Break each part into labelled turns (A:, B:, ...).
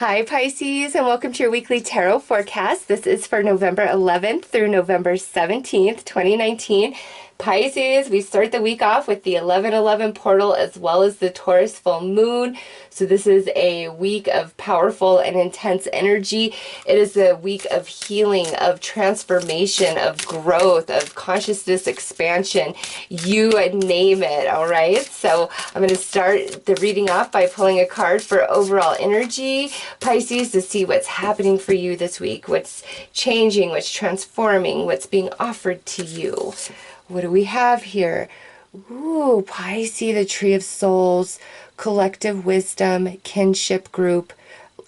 A: Hi Pisces, and welcome to your weekly tarot forecast. This is for November 11th through November 17th, 2019. Pisces, we start the week off with the 11:11 portal as well as the Taurus full moon. So this is a week of powerful and intense energy. It is a week of healing, of transformation, of growth, of consciousness expansion. You name it, all right? So I'm going to start the reading off by pulling a card for overall energy, Pisces, to see what's happening for you this week, what's changing, what's transforming, what's being offered to you. What do we have here? Ooh, Pisces, the Tree of Souls, collective wisdom, kinship group.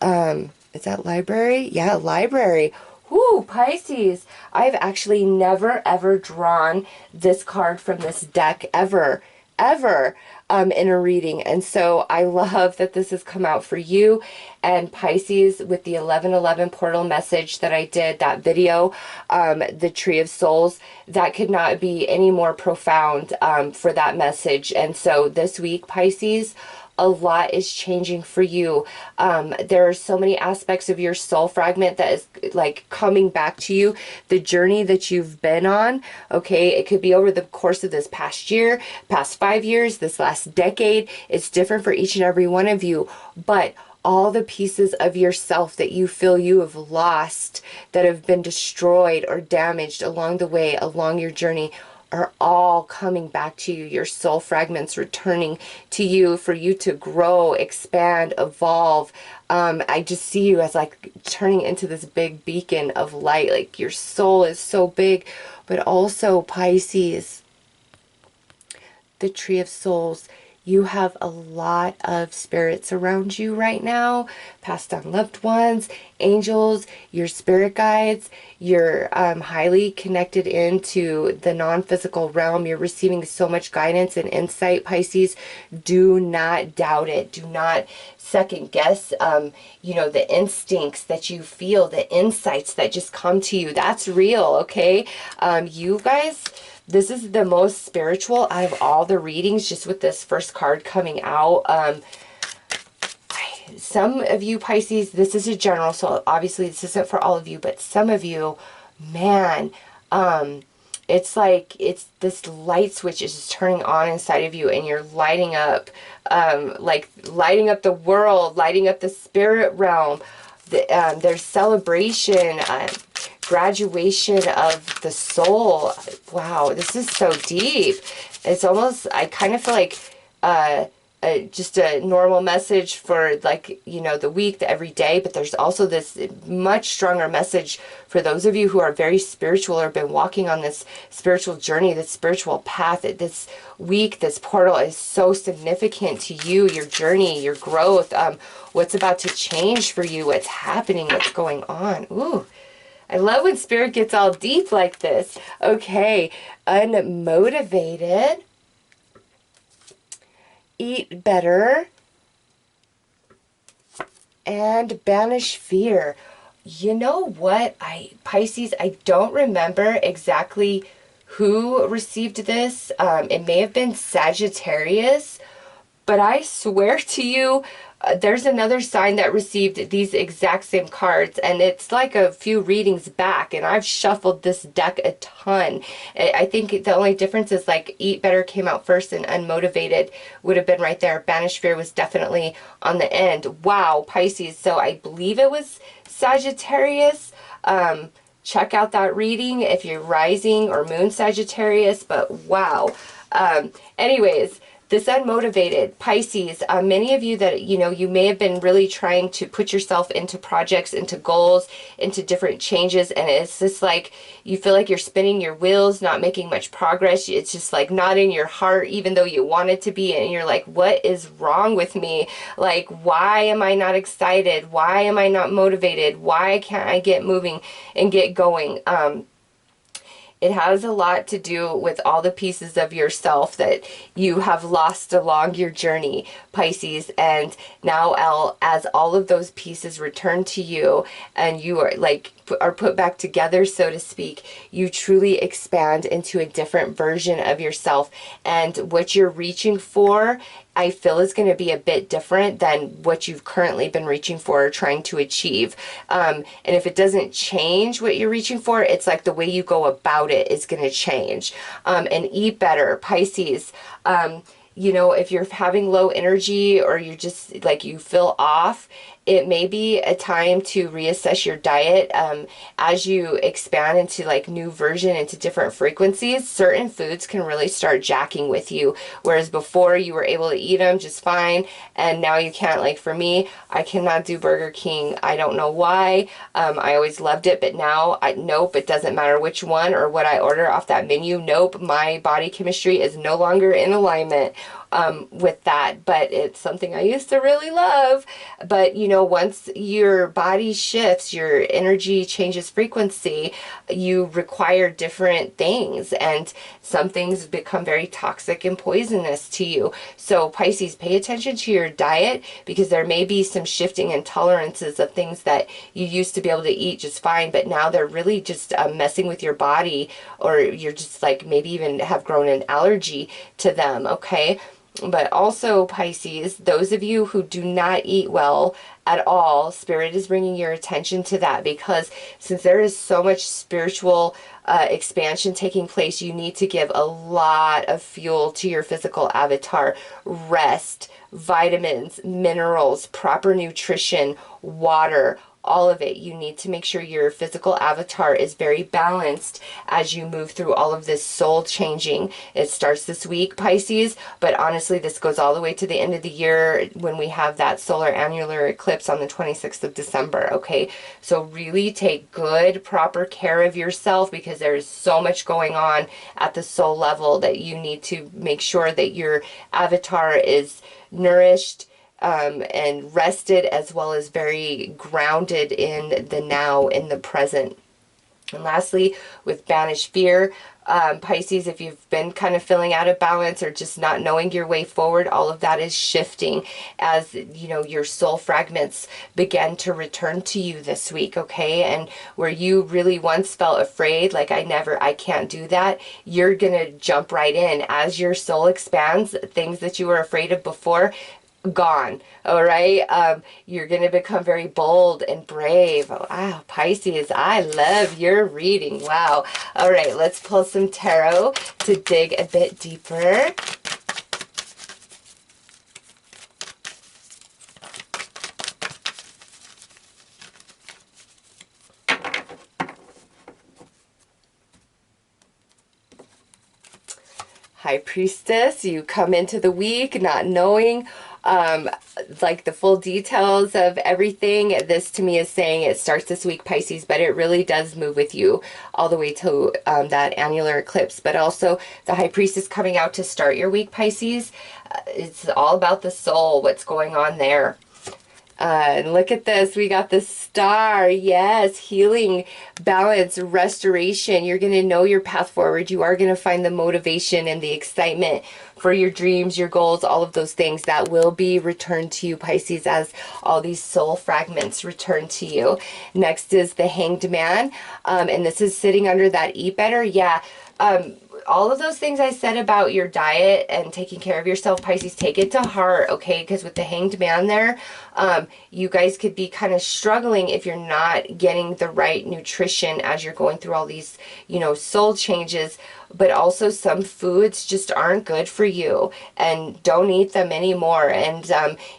A: Is that library? Yeah, library. Ooh, Pisces. I've actually never ever drawn this card from this deck ever in a reading, and so I love that this has come out for you. And Pisces, with the 11:11 portal message that I did, that video, the Tree of Souls, that could not be any more profound for that message. And so this week, Pisces, a lot is changing for you. There are so many aspects of your soul fragment that is like coming back to you. The journey that you've been on, okay, it could be over the course of this past year, past 5 years, this last decade. It's different for each and every one of you, but all the pieces of yourself that you feel you have lost, that have been destroyed or damaged along the way, along your journey, are all coming back to you. Your soul fragments returning to you for you to grow, expand, evolve. I just see you as like turning into this big beacon of light. Like your soul is so big, but also Pisces, the Tree of Souls. You have a lot of spirits around you right now, passed on loved ones, angels, your spirit guides. You're highly connected into the non-physical realm. You're receiving so much guidance and insight, Pisces. Do not doubt it. Do not second guess, the instincts that you feel, the insights that just come to you. That's real, okay? You guys, this is the most spiritual out of all the readings, just with this first card coming out. Some of you, Pisces, this is a general, so obviously this isn't for all of you, but some of you, man, it's like it's this light switch is just turning on inside of you, and you're lighting up, like lighting up the world, lighting up the spirit realm. There's celebration, graduation of the soul. Wow, this is so deep. It's almost, I kind of feel like just a normal message for, like, the week, the everyday, but there's also this much stronger message for those of you who are very spiritual or been walking on this spiritual journey, this spiritual path. This week, this portal is so significant to you, your journey, your growth, what's about to change for you, what's happening, what's going on. Ooh, I love when spirit gets all deep like this. Okay, unmotivated. Eat better, and banish fear. You know what, Pisces, I don't remember exactly who received this. It may have been Sagittarius, but I swear to you, there's another sign that received these exact same cards, and it's like a few readings back, and I've shuffled this deck a ton. I think the only difference is, like, Eat Better came out first, and Unmotivated would have been right there. Banish Fear was definitely on the end. Wow, Pisces. So I believe it was Sagittarius. Check out that reading if you're rising or moon Sagittarius, but wow. Anyways, this unmotivated, Pisces, many of you that, you may have been really trying to put yourself into projects, into goals, into different changes, and it's just like, you feel like you're spinning your wheels, not making much progress. It's just like not in your heart, even though you want it to be, and you're like, what is wrong with me? Like, why am I not excited? Why am I not motivated? Why can't I get moving and get going? It has a lot to do with all the pieces of yourself that you have lost along your journey, Pisces. And now, as all of those pieces return to you and you are put back together, so to speak, you truly expand into a different version of yourself. And what you're reaching for I feel is going to be a bit different than what you've currently been reaching for or trying to achieve. And if it doesn't change what you're reaching for, it's like the way you go about it is going to change. And eat better, Pisces. You know, if you're having low energy or you're just like you feel off, it may be a time to reassess your diet. As you expand into like new version, into different frequencies, certain foods can really start jacking with you. Whereas before you were able to eat them just fine, and now you can't. Like for me, I cannot do Burger King. I don't know why. I always loved it, but now nope, it doesn't matter which one or what I order off that menu. Nope, my body chemistry is no longer in alignment with that, but it's something I used to really love. But you know, once your body shifts, your energy changes frequency, you require different things, and some things become very toxic and poisonous to you. So Pisces, pay attention to your diet, because there may be some shifting intolerances of things that you used to be able to eat just fine, but now they're really just messing with your body, or you're just like maybe even have grown an allergy to them, okay? But also, Pisces, those of you who do not eat well at all, Spirit is bringing your attention to that, because since there is so much spiritual expansion taking place, you need to give a lot of fuel to your physical avatar. Rest, vitamins, minerals, proper nutrition, water, all of it. You need to make sure your physical avatar is very balanced as you move through all of this soul changing. It starts this week, Pisces, but honestly, this goes all the way to the end of the year when we have that solar annular eclipse on the 26th of December, okay? So really take good, proper care of yourself, because there's so much going on at the soul level that you need to make sure that your avatar is nourished, and rested, as well as very grounded in the now, in the present. And lastly, with banish fear, Pisces, if you've been kind of feeling out of balance or just not knowing your way forward, all of that is shifting as, you know, your soul fragments begin to return to you this week, okay? And where you really once felt afraid, like I can't do that, you're gonna jump right in. As your soul expands, things that you were afraid of before, gone. All right, you're going to become very bold and brave. Wow, Pisces, I love your reading. Wow. All right, let's pull some tarot to dig a bit deeper. High Priestess, you come into the week not knowing like the full details of everything. This to me is saying it starts this week, Pisces, but it really does move with you all the way to that annular eclipse. But also the High Priestess coming out to start your week, Pisces. It's all about the soul, what's going on there. And look at this, we got the star. Yes, healing, balance, restoration. You're going to know your path forward. You are going to find the motivation and the excitement for your dreams, your goals, all of those things that will be returned to you, Pisces, as all these soul fragments return to you. Next is the Hanged Man, and this is sitting under that eat better. Yeah, all of those things I said about your diet and taking care of yourself, Pisces, take it to heart, okay? Because with the Hanged Man there, you guys could be kind of struggling if you're not getting the right nutrition as you're going through all these, you know, soul changes. But also some foods just aren't good for you, and don't eat them anymore. And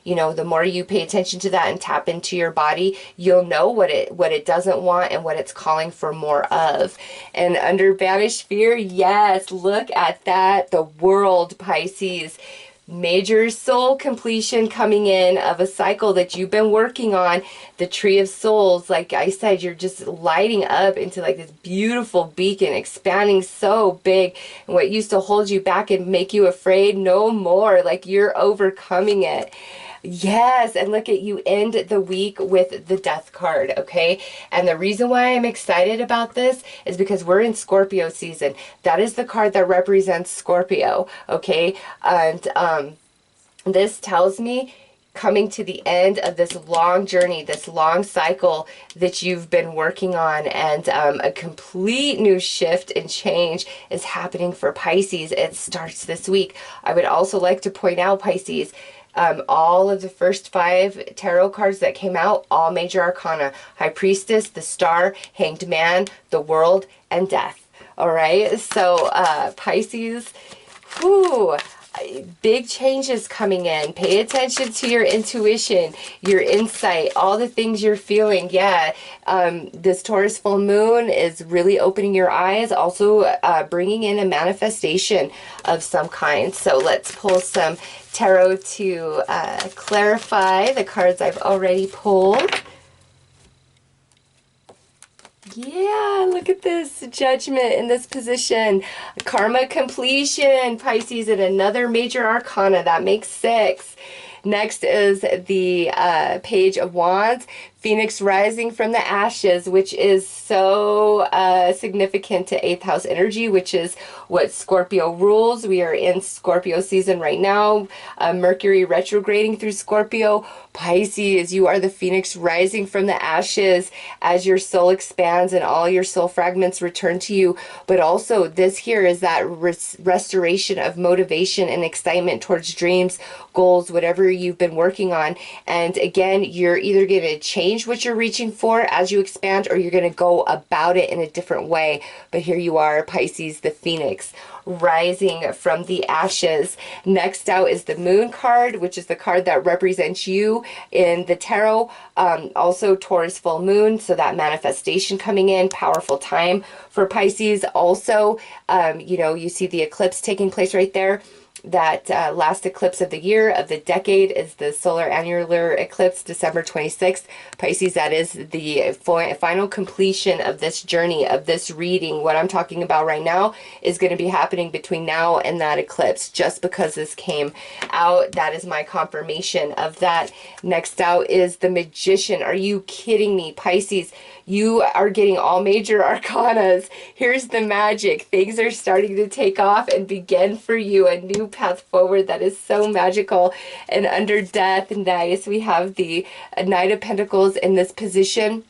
A: you know, the more you pay attention to that and tap into your body, you'll know what it doesn't want and what it's calling for more of. And under banished fear, yes, look at that, the World, Pisces. Major soul completion coming in of a cycle that you've been working on. The Tree of Souls, like I said, you're just lighting up into like this beautiful beacon, expanding so big. And what used to hold you back and make you afraid, no more. Like you're overcoming it. Yes, and look at you end the week with the Death card, okay? And the reason why I'm excited about this is because we're in Scorpio season. That is the card that represents Scorpio, okay? And this tells me coming to the end of this long journey, this long cycle that you've been working on, and a complete new shift and change is happening for Pisces. It starts this week. I would also like to point out, Pisces, all of the first 5 tarot cards that came out, all major arcana: High Priestess, the Star, Hanged Man, the World, and Death. All right, so Pisces, whoo, big changes coming in. Pay attention to your intuition, your insight, all the things you're feeling. Yeah, this Taurus full moon is really opening your eyes, also bringing in a manifestation of some kind. So let's pull some tarot to clarify the cards I've already pulled. Yeah, look at this Judgment in this position. Karma completion, Pisces, and another major arcana. That makes 6. Next is the Page of Wands, Phoenix rising from the ashes, which is so significant to 8th house energy, which is what Scorpio rules. We are in Scorpio season right now. Mercury retrograding through Scorpio. Pisces, you are the Phoenix rising from the ashes as your soul expands and all your soul fragments return to you. But also this here is that restoration of motivation and excitement towards dreams, goals, whatever you've been working on. And again, you're either going to change what you're reaching for as you expand, or you're going to go about it in a different way. But here you are, Pisces, the Phoenix rising from the ashes. Next out is the Moon card, which is the card that represents you in the tarot. Also Taurus full moon, so that manifestation coming in, powerful time for Pisces. Also, you know, you see the eclipse taking place right there. That last eclipse of the year, of the decade, is the solar annular eclipse, December 26th. Pisces, that is the final completion of this journey, of this reading. What I'm talking about right now is going to be happening between now and that eclipse. Just because this came out, that is my confirmation of that. Next out is the Magician. Are you kidding me, Pisces? You are getting all major arcanas. Here's the magic. Things are starting to take off and begin for you. A new path forward that is so magical. And under Death, nice, we have the Knight of Pentacles in this position.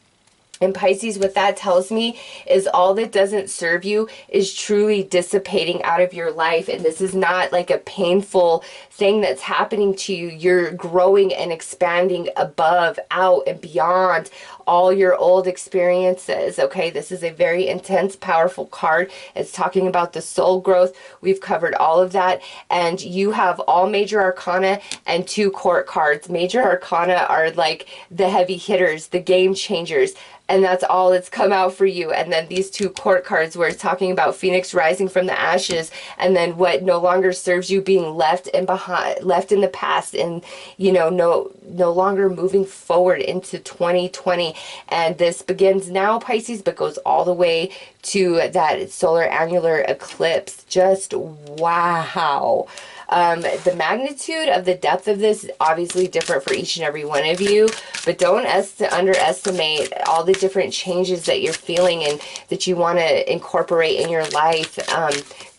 A: And Pisces, what that tells me is all that doesn't serve you is truly dissipating out of your life. And this is not like a painful thing that's happening to you. You're growing and expanding above, out, and beyond all your old experiences. Okay, this is a very intense, powerful card. It's talking about the soul growth. We've covered all of that. And you have all major arcana and 2 court cards. Major arcana are like the heavy hitters, the game changers. And that's all that's come out for you. And then these 2 court cards where it's talking about Phoenix rising from the ashes, and then what no longer serves you being left in behind, left in the past, and you know, no longer moving forward into 2020. And this begins now, Pisces, but goes all the way to that solar annular eclipse. Just wow. The magnitude of the depth of this is obviously different for each and every one of you, but don't underestimate all the different changes that you're feeling and that you want to incorporate in your life.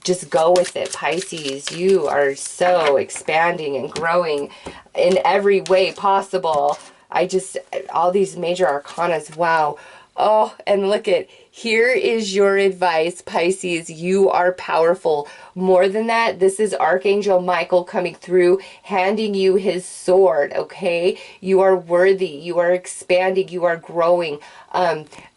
A: Just go with it, Pisces. You are so expanding and growing in every way possible. All these major arcanas, wow. Oh, and look at, here is your advice, Pisces. You are powerful. More than that, this is Archangel Michael coming through, handing you his sword, okay? You are worthy. You are expanding. You are growing.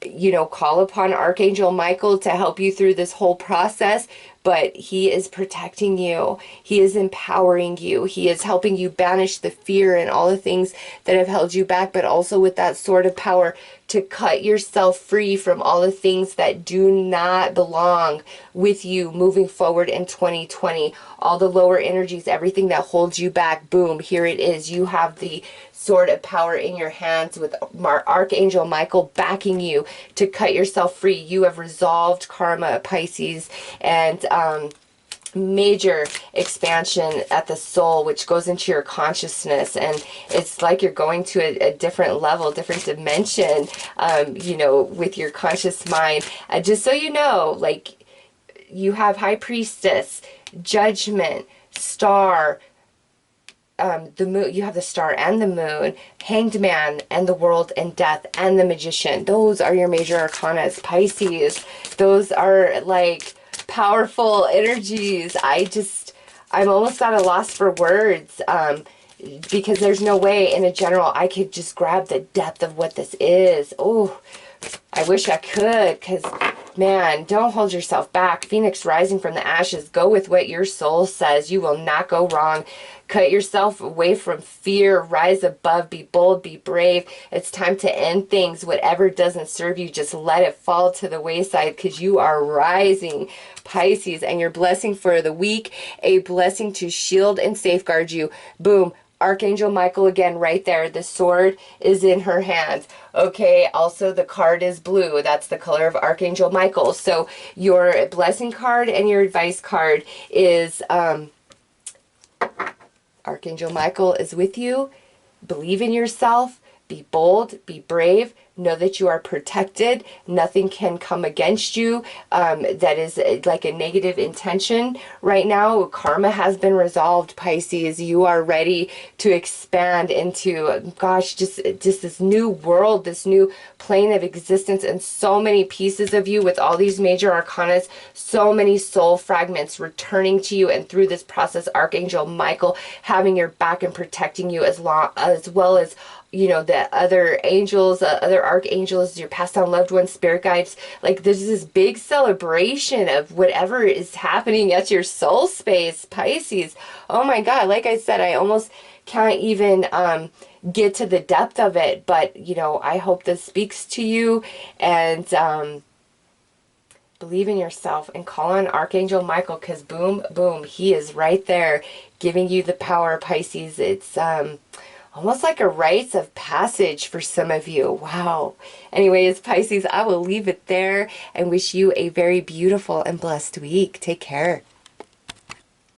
A: You know, call upon Archangel Michael to help you through this whole process. But he is protecting you. He is empowering you. He is helping you banish the fear and all the things that have held you back, but also with that sword of power to cut yourself free from all the things that do not belong with you moving forward in 2020. All the lower energies, everything that holds you back, boom, here it is. You have the sword of power in your hands with Archangel Michael backing you to cut yourself free. You have resolved karma, Pisces, and major expansion at the soul, which goes into your consciousness, and it's like you're going to a different level, different dimension, you know, with your conscious mind. Just so you know, like, you have High Priestess, Judgment, Star, the moon, you have the star and the moon, Hanged Man and the World and Death and the Magician. Those are your major arcanas, Pisces. Those are like powerful energies. I'm almost at a loss for words, because there's no way in a general I could just grab the depth of what this is. Oh, I wish I could, because, man, don't hold yourself back. Phoenix rising from the ashes. Go with what your soul says. You will not go wrong. Cut yourself away from fear. Rise above. Be bold. Be brave. It's time to end things. Whatever doesn't serve you, just let it fall to the wayside, because you are rising, Pisces. And your blessing for the week, a blessing to shield and safeguard you. Boom. Archangel Michael again right there. The sword is in her hands. Okay, also the card is blue. That's the color of Archangel Michael. So your blessing card and your advice card is Archangel Michael is with you. Believe in yourself. Be bold. Be brave. Know that you are protected. Nothing can come against you that is like a negative intention right now. Karma has been resolved, Pisces. You are ready to expand into, gosh, just this new world, this new plane of existence, and so many pieces of you with all these major arcanas, so many soul fragments returning to you. And through this process, Archangel Michael having your back and protecting you, as well as, you know, the other angels, other archangels, your past down loved ones, spirit guides. Like, there's this big celebration of whatever is happening at your soul space, Pisces. Oh my God, like I said, I almost can't even get to the depth of it, but, you know, I hope this speaks to you. And believe in yourself and call on Archangel Michael, because boom, boom, he is right there giving you the power, Pisces. It's almost like a rites of passage for some of you. Wow. Anyways, Pisces, I will leave it there and wish you a very beautiful and blessed week. Take care.